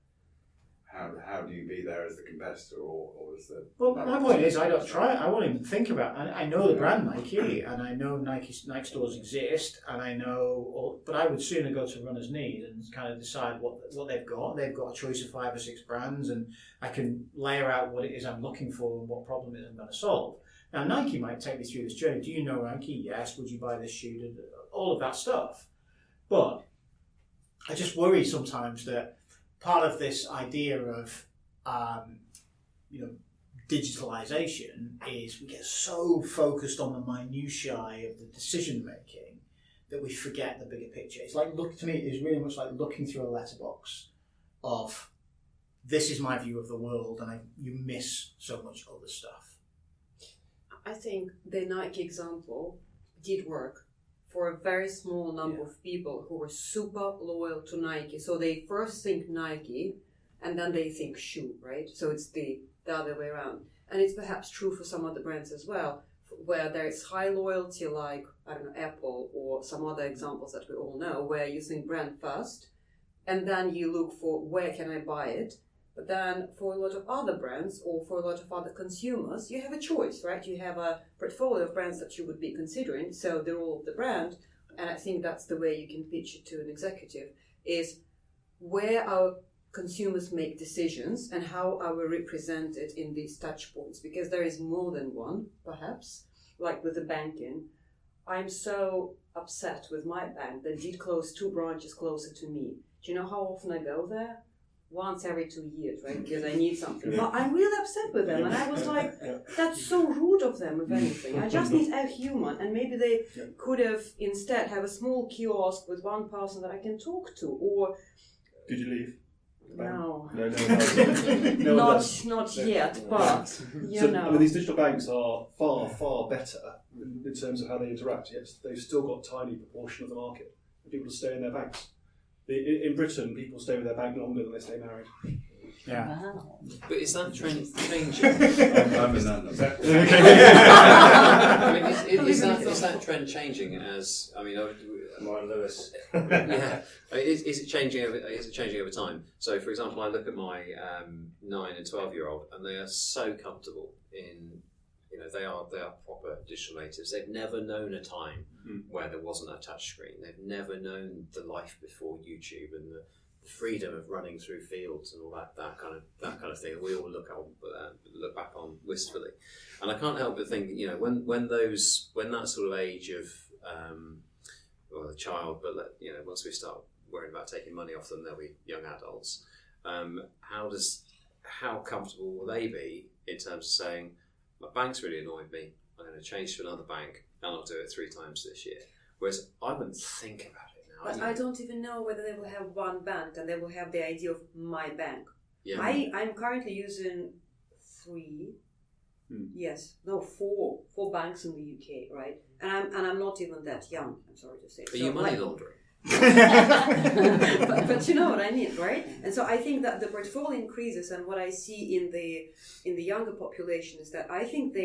D: How do you be there as the competitor or as the...
A: Well, my point is I don't try it. I won't even think about it. I know the brand Nike and I know Nike stores exist and I know... But I would sooner go to Runner's Need and kind of decide what they've got. They've got a choice of 5 or 6 brands and I can layer out what it is I'm looking for and what problem it is I'm going to solve. Now, Nike might take me through this journey. Do you know Nike? Yes. Would you buy this shoe? All of that stuff. But I just worry sometimes that part of this idea of, digitalization is we get so focused on the minutiae of the decision making that we forget the bigger picture. It's like, to me, it's really much like looking through a letterbox of this is my view of the world, and you miss so much other stuff.
C: I think the Nike example did work for a very small number of people who were super loyal to Nike. So they first think Nike and then they think shoe, right? So it's the other way around. And it's perhaps true for some other brands as well, where there is high loyalty like, I don't know, Apple or some other examples that we all know, where you think brand first and then you look for where can I buy it. But then for a lot of other brands or for a lot of other consumers, you have a choice, right? You have a portfolio of brands that you would be considering. So they're all of the brand. And I think that's the way you can pitch it to an executive is where our consumers make decisions and how are we represented in these touch points? Because there is more than one, perhaps, like with the banking. I'm so upset with my bank that did close 2 branches closer to me. Do you know how often I go there? Once every 2 years, right? Because I need something. But I'm really upset with them. And I was like, that's so rude of them, if anything. I just need a human. And maybe they could have instead have a small kiosk with one person that I can talk to. Or
B: did you leave?
C: No.
B: No,
C: not yet, but you know.
B: I mean, these digital banks are far, far better in terms of how they interact. Yet they've still got a tiny proportion of the market. People stay in their banks. In Britain, people stay with their bank longer than they stay married.
A: Yeah.
G: Wow.
F: But is that trend changing?
D: I'm in that.
F: I mean, is that trend changing? As I mean,
E: Ryan Lewis.
F: yeah, is it changing over? Is it changing over time? So, for example, I look at my 9 and 12-year-old, and they are so comfortable in. They are proper digital natives. They've never known a time where there wasn't a touch screen. They've never known the life before YouTube and the freedom of running through fields and all that kind of thing. We all look back on wistfully, and I can't help but think, when that sort of age of the child, but once we start worrying about taking money off them, they'll be young adults. How comfortable will they be in terms of saying, my bank's really annoyed me, I'm going to change to another bank and I'll do it 3 times this year. Whereas I wouldn't think about it now.
C: But I don't even know whether they will have one bank and they will have the idea of my bank.
F: Yeah.
C: I'm currently using 4 banks in the UK, right? And I'm not even that young, I'm sorry to say.
F: Are you money laundering?
C: but you know what I mean, right? And so I think that the portfolio increases, and what I see in the younger population is that I think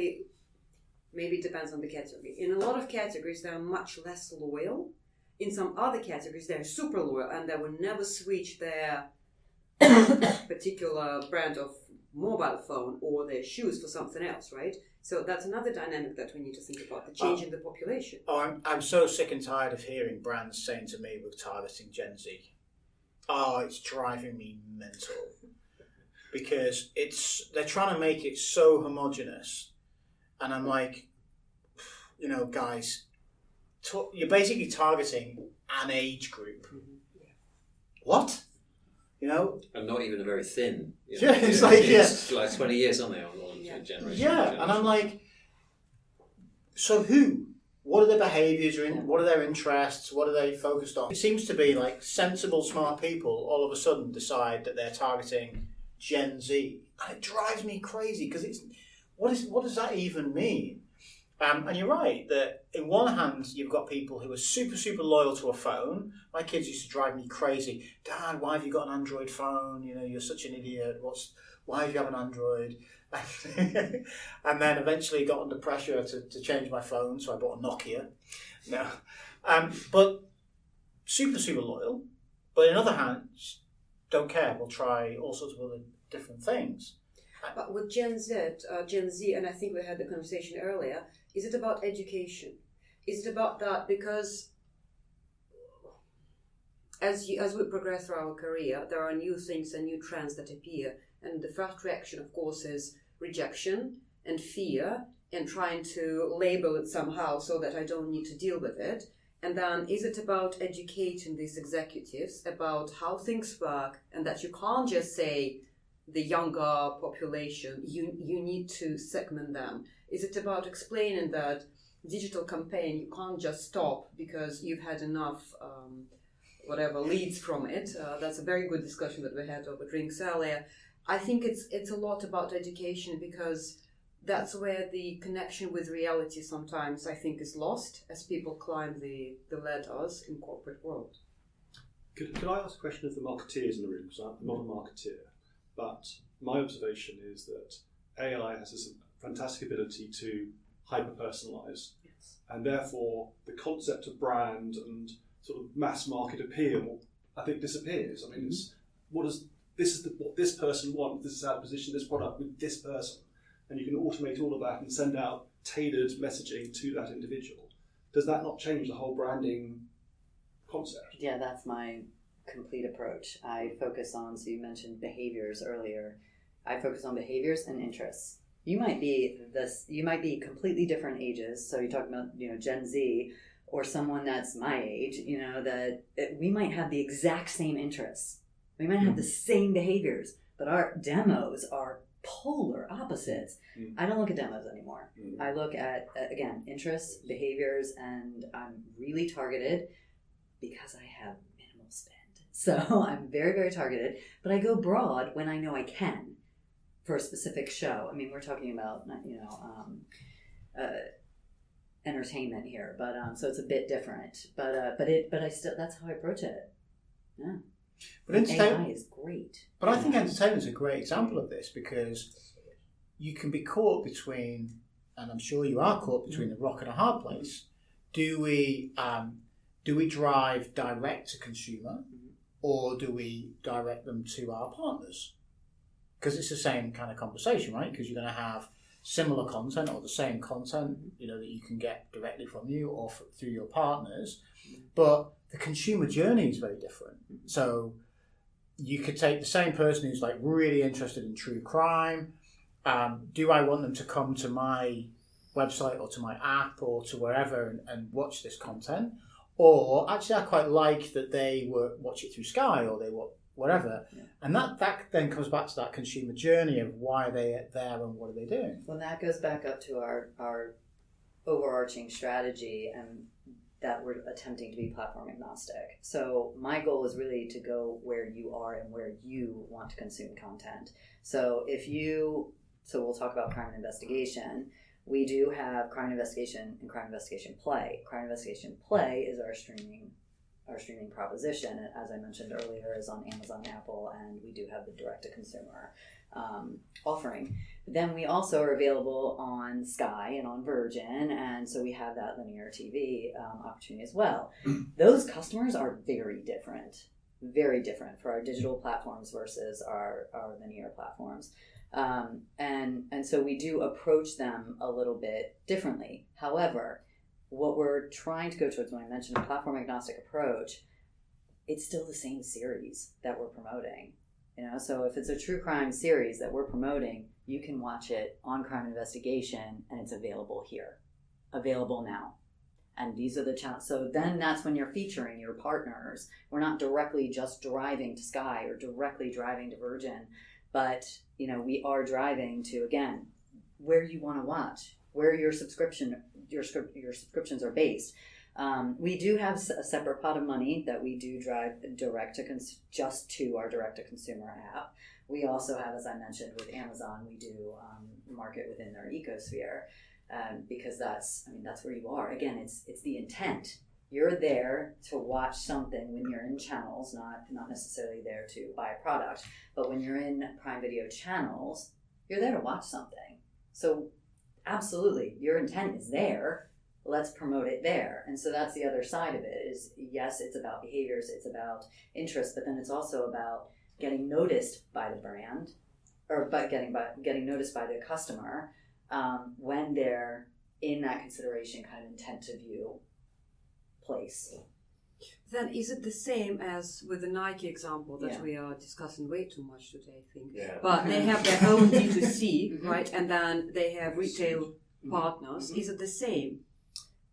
C: maybe it depends on the category. In a lot of categories, they are much less loyal. In some other categories, they're super loyal, and they will never switch their particular brand of mobile phone or their shoes for something else, right? So that's another dynamic that we need to think about, the change in the population.
A: I'm so sick and tired of hearing brands saying to me we're targeting Gen Z. Oh, it's driving me mental. because they're trying to make it so homogenous, and I'm like, guys, you're basically targeting an age group. What?
F: And not even a very thin.
A: It's
F: like 20 years, aren't they, on generation?
A: Yeah, and I'm like, so who? What are their behaviours? What are their interests? What are they focused on? It seems to be like sensible, smart people all of a sudden decide that they're targeting Gen Z, and it drives me crazy because what does that even mean? And you're right that in one hand you've got people who are super, super loyal to a phone. My kids used to drive me crazy. Dad, why have you got an Android phone? You're such an idiot. Why do you have an Android? And then eventually got under pressure to change my phone, so I bought a Nokia. No, but super, super loyal. But in other hands, don't care. We'll try all sorts of other different things.
C: But with Gen Z, and I think we had the conversation earlier, is it about education? Is it about that? Because as we progress through our career, there are new things and new trends that appear. And the first reaction, of course, is rejection and fear and trying to label it somehow so that I don't need to deal with it. And then is it about educating these executives about how things work and that you can't just say the younger population, you need to segment them? Is it about explaining that digital campaign, you can't just stop because you've had enough leads from it? That's a very good discussion that we had over drinks earlier. I think it's a lot about education because that's where the connection with reality sometimes I think is lost as people climb the ladders in corporate world.
B: Could I ask a question of the marketeers in the room? Because I'm not a marketeer, but my observation is that AI has this fantastic ability to hyper-personalise, and therefore the concept of brand and sort of mass market appeal, I think, disappears. I mean, it's what this person wants. This is how to position this product with this person, and you can automate all of that and send out tailored messaging to that individual. Does that not change the whole branding concept?
G: Yeah, that's my complete approach. I focus on, so you mentioned behaviors earlier. I focus on behaviors and interests. You might be completely different ages. So you're talking about, Gen Z or someone that's my age, we might have the exact same interests. We might have the same behaviors, but our demos are polar opposites. I don't look at demos anymore. I look at, again, interests, behaviors, and I'm really targeted because I have minimal spend. So I'm very, very targeted, but I go broad when I know I can for a specific show. I mean, we're talking about, entertainment here, but so it's a bit different. But I still, that's how I approach it. Yeah.
A: But
G: AI is great.
A: But I think entertainment is a great example of this because you can be caught between, and I'm sure you are caught between a rock and a hard place. Do we drive direct to consumer, or do we direct them to our partners? Because it's the same kind of conversation, right? Because you're going to have similar content or the same content, that you can get directly from you or through your partners, but the consumer journey is very different. So you could take the same person who's like really interested in true crime. Do I want them to come to my website or to my app or to wherever and watch this content? Or actually, I quite like that they watch it through Sky or they watch whatever. Yeah. And that then comes back to that consumer journey of why are they there and what are they doing?
G: Well, that goes back up to our overarching strategy and that we're attempting to be platform agnostic. So my goal is really to go where you are and where you want to consume content. So we'll talk about crime and investigation. We do have crime investigation and crime investigation play. Crime investigation play is our streaming proposition, as I mentioned earlier, is on Amazon, Apple, and we do have the direct-to-consumer offering. Then we also are available on Sky and on Virgin, and so we have that linear TV opportunity as well. Those customers are very different for our digital platforms versus our linear platforms. And so we do approach them a little bit differently. However, what we're trying to go towards, when I mentioned a platform agnostic approach, it's still the same series that we're promoting. So if it's a true crime series that we're promoting, you can watch it on Crime Investigation, and it's available here, available now. And these are the channels. So then that's when you're featuring your partners. We're not directly just driving to Sky or directly driving to Virgin, but we are driving to, again, where you want to watch, where your subscriptions are based. We do have a separate pot of money that we do drive just to our direct-to-consumer app. We also have, as I mentioned, with Amazon, we do market within their ecosphere, because that's where you are. Again, it's the intent. You're there to watch something when you're in channels, not necessarily there to buy a product, but when you're in Prime Video channels, you're there to watch something. So absolutely, your intent is there. Let's promote it there. And so that's the other side of it is, yes, it's about behaviors, it's about interest, but then it's also about getting noticed by the brand, or getting noticed by the customer when they're in that consideration kind of intent to view place.
C: Then is it the same as with the Nike example that
G: Yeah.
C: we are discussing way too much today, I think.
E: Yeah.
C: But they have their own D2C, right? And then they have retail partners. Is it the same?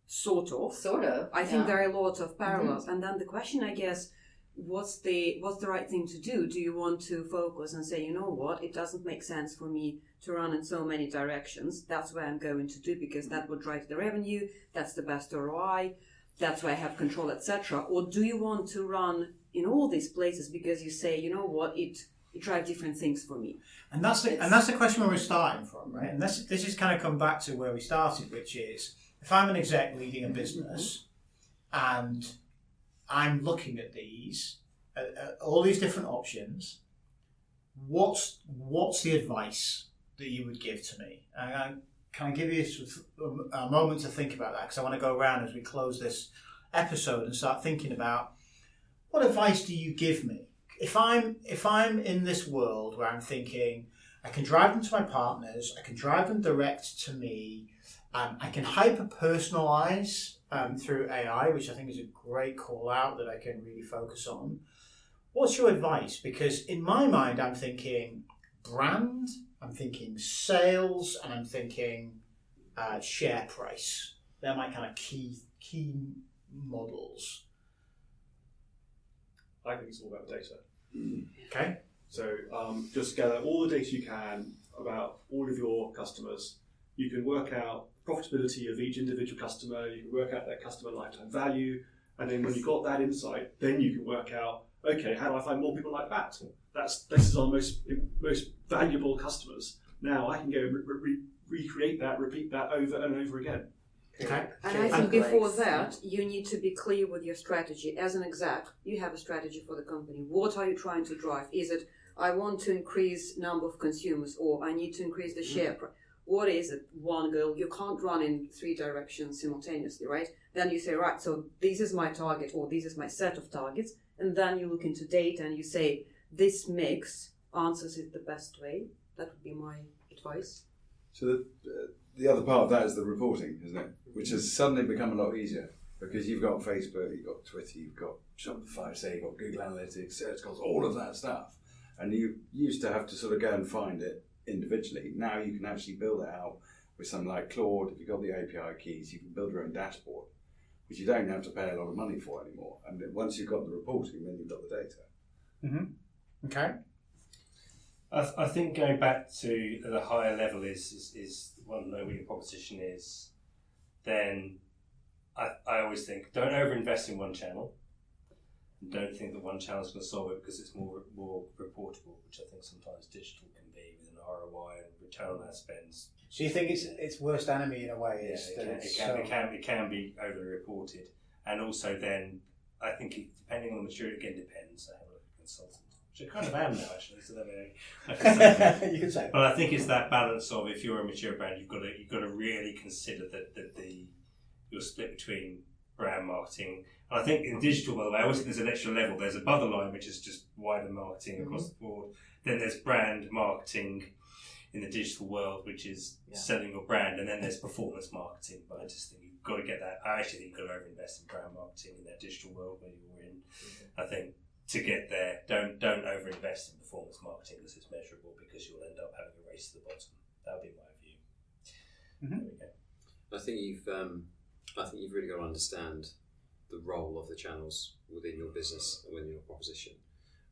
C: Sort of.
G: Sort of.
C: I think there are a lot of parallels. And then the question, I guess, what's the right thing to do? Do you want to focus and say, you know what, it doesn't make sense for me to run in so many directions. That's what I'm going to do because that would drive the revenue. That's the best ROI. That's why I have control, etc. Or do you want to run in all these places because you say, you know what, it drives different things for me?
A: And that's the question where we're starting from, right? And this is kind of come back to where we started, which is, if I'm an exec leading a business and I'm looking at all these different options, what's the advice that you would give to me? And can I give you a moment to think about that? Because I want to go around as we close this episode and start thinking about, what advice do you give me? If I'm in this world where I'm thinking, I can drive them to my partners, I can drive them direct to me, I can hyper-personalize through AI, which I think is a great call out that I can really focus on. What's your advice? Because in my mind, I'm thinking brand, I'm thinking sales, and I'm thinking share price. They're my kind of key models.
B: I think it's all about data.
A: Okay.
B: So just gather all the data you can about all of your customers. You can work out profitability of each individual customer. You can work out their customer lifetime value. And then when you've got that insight, then you can work out, okay, how do I find more people like that? This is our most valuable customers. Now I can go recreate that, repeat that over and over again.
A: Okay.
C: And I think before that, you need to be clear with your strategy. As an exec, you have a strategy for the company. What are you trying to drive? Is it, I want to increase number of consumers, or I need to increase the share price? What is it? One goal. You can't run in 3 directions simultaneously, right? Then you say, right, so this is my target, or this is my set of targets. And then you look into data and you say, this mix answers it the best way. That would be my advice.
D: So the other part of that is the reporting, isn't it? Which has suddenly become a lot easier because you've got Facebook, you've got Twitter, you've got Shopify, you've got Google Analytics, Search Console, all of that stuff. And you used to have to sort of go and find it individually. Now you can actually build it out with something like Claude. If you've got the API keys, you can build your own dashboard, which you don't have to pay a lot of money for anymore. And once you've got the reporting, then you've got the data.
A: Mm-hmm. Okay.
E: I think going back to the higher level is want to know what your proposition is. Then I always think, don't overinvest in one channel. Don't think that one channel is going to solve it because it's more reportable, which I think sometimes digital can be with an ROI and return on that spends.
A: So you think it's worst enemy in a way?
E: It can be overly reported, and also then I think depending on the maturity, again depends. I have a look at consultant, which I kind of am now actually. So
A: you can say.
E: But I think it's that balance of, if you're a mature brand, you've got to really consider that your split between brand marketing. And I think in digital, by the way, I always think there's an extra level. There's above the line, which is just wider marketing across the board. Then there's brand marketing in the digital world, which is selling your brand, and then there's performance marketing. But I just think you've got to get that. I actually think you've got to overinvest in brand marketing in that digital world where you're in. I think to get there. Don't overinvest in performance marketing because it's measurable, because you'll end up having a race to the bottom. That would be my view.
A: Mm-hmm.
E: There we go.
F: I think you've really got to understand the role of the channels within your business and within your proposition.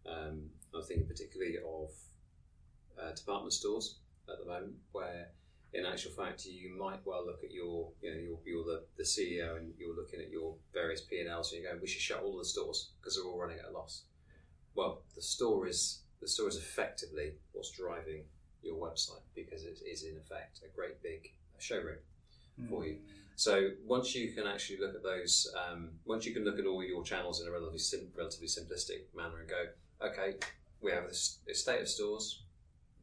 F: I'm thinking particularly of department stores at the moment, where in actual fact you might well look at you're the CEO and you're looking at your various P&Ls and you're going, we should shut all the stores because they're all running at a loss. Well, the store is effectively what's driving your website, because it is in effect a great big showroom for you. So once you can actually look at those, once you can look at all your channels in a relatively simplistic manner and go, okay, we have this estate of stores,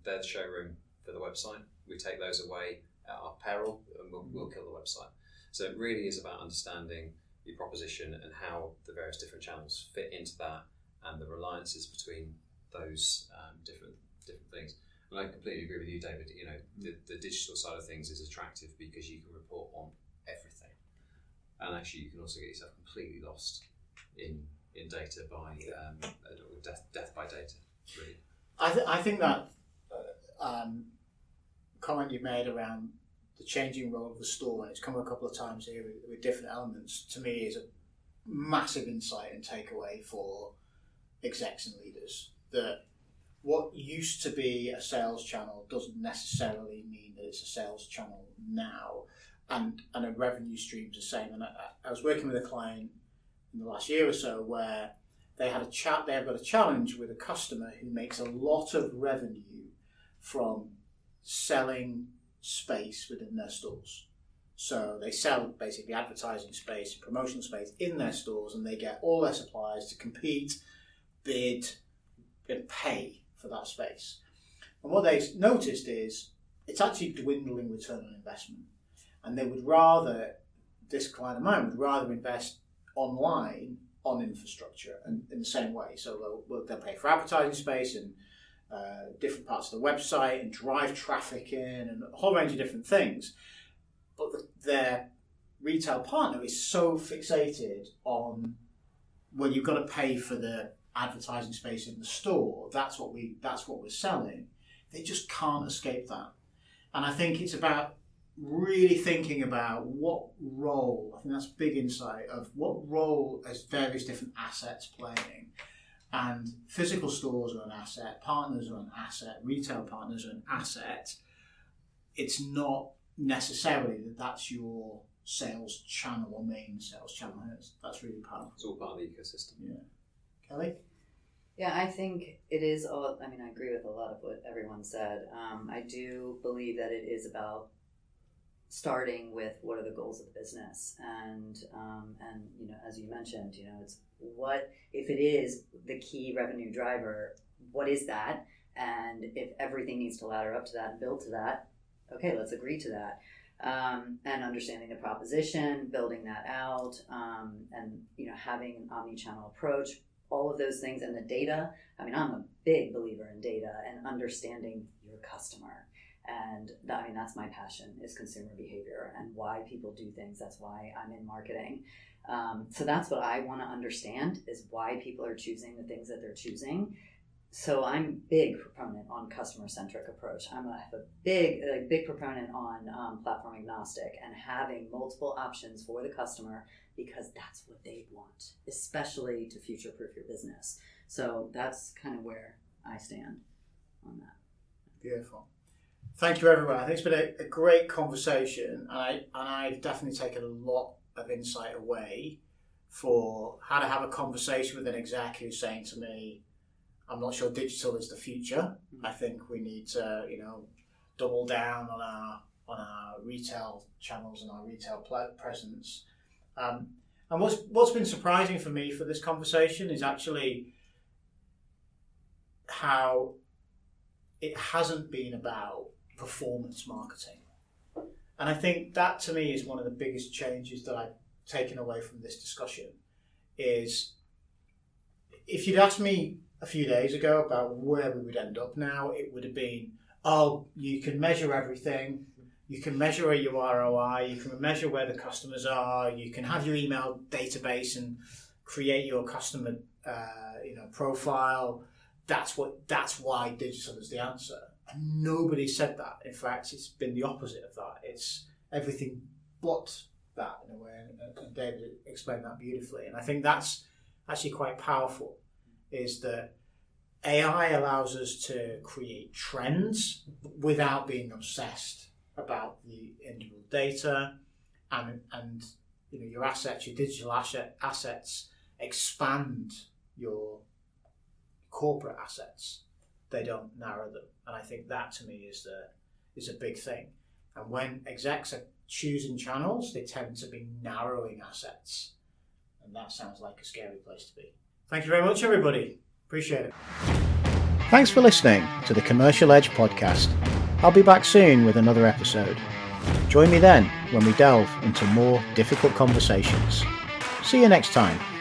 F: they're the showroom for the website. We take those away at our peril and we'll kill the website. So it really is about understanding your proposition and how the various different channels fit into that and the reliances between those different things. And I completely agree with you, David. You know, the digital side of things is attractive because you can report on everything, and actually you can also get yourself completely lost in data by death by data. Really,
A: I think that comment you made around the changing role of the store, and it's come a couple of times here with different elements, to me is a massive insight and takeaway for execs and leaders. That what used to be a sales channel doesn't necessarily mean that it's a sales channel now, and a revenue stream's the same. And I was working with a client in the last year or so where they have got a challenge with a customer who makes a lot of revenue from selling space within their stores. So they sell basically advertising space, promotional space in their stores, and they get all their suppliers to compete, bid, and pay for that space. And what they've noticed is it's actually dwindling return on investment. And they would rather, this client of mine would rather invest online on infrastructure and in the same way. So they'll pay for advertising space and different parts of the website and drive traffic in and a whole range of different things. But their retail partner is so fixated on, well, you've got to pay for the advertising space in the store. That's what we're selling. They just can't escape that. And I think it's about really thinking about what role, I think that's a big insight of what role as various different assets playing. And physical stores are an asset, partners are an asset, retail partners are an asset. It's not necessarily that that's your sales channel or main sales channel. That's really powerful.
F: it's all part of the ecosystem.
A: Yeah. Kelly?
G: Yeah, I think it is all, I mean, I agree with a lot of what everyone said. I do believe that it is about starting with what are the goals of the business, and you know, as you mentioned, you know, it's what if it is the key revenue driver, what is that, and if everything needs to ladder up to that and build to that, okay, let's agree to that, and understanding the proposition, building that out, and you know, having an omni-channel approach, all of those things, and the data. I mean, I'm a big believer in data and understanding your customer. And I mean, that's my passion, is consumer behavior and why people do things. That's why I'm in marketing. So that's what I want to understand, is why people are choosing the things that they're choosing. So I'm big proponent on customer-centric approach. I'm a big proponent on platform agnostic and having multiple options for the customer, because that's what they want, especially to future-proof your business. So that's kind of where I stand on that.
A: Beautiful. Thank you, everyone. I think it's been a great conversation, and I've definitely taken a lot of insight away for how to have a conversation with an exec who's saying to me, I'm not sure digital is the future. I think we need to, you know, double down on our retail channels and our retail presence. And what's been surprising for me for this conversation is actually how it hasn't been about performance marketing. And I think that to me is one of the biggest changes that I've taken away from this discussion. Is if you'd asked me a few days ago about where we would end up now, it would have been, oh, you can measure everything, you can measure your ROI, you can measure where the customers are, you can have your email database and create your customer profile. That's why digital is the answer. And nobody said that. In fact, it's been the opposite of that. It's everything but that in a way. And David explained that beautifully. And I think that's actually quite powerful. Is that AI allows us to create trends without being obsessed about the individual data, and your assets, your digital assets expand your corporate assets. They don't narrow them, and I think that to me is a big thing. And when execs are choosing channels, they tend to be narrowing assets, and that sounds like a scary place to be. Thank you very much, everybody. Appreciate it.
H: Thanks for listening to the Commercial Edge podcast. I'll be back soon with another episode. Join me then when we delve into more difficult conversations. See you next time.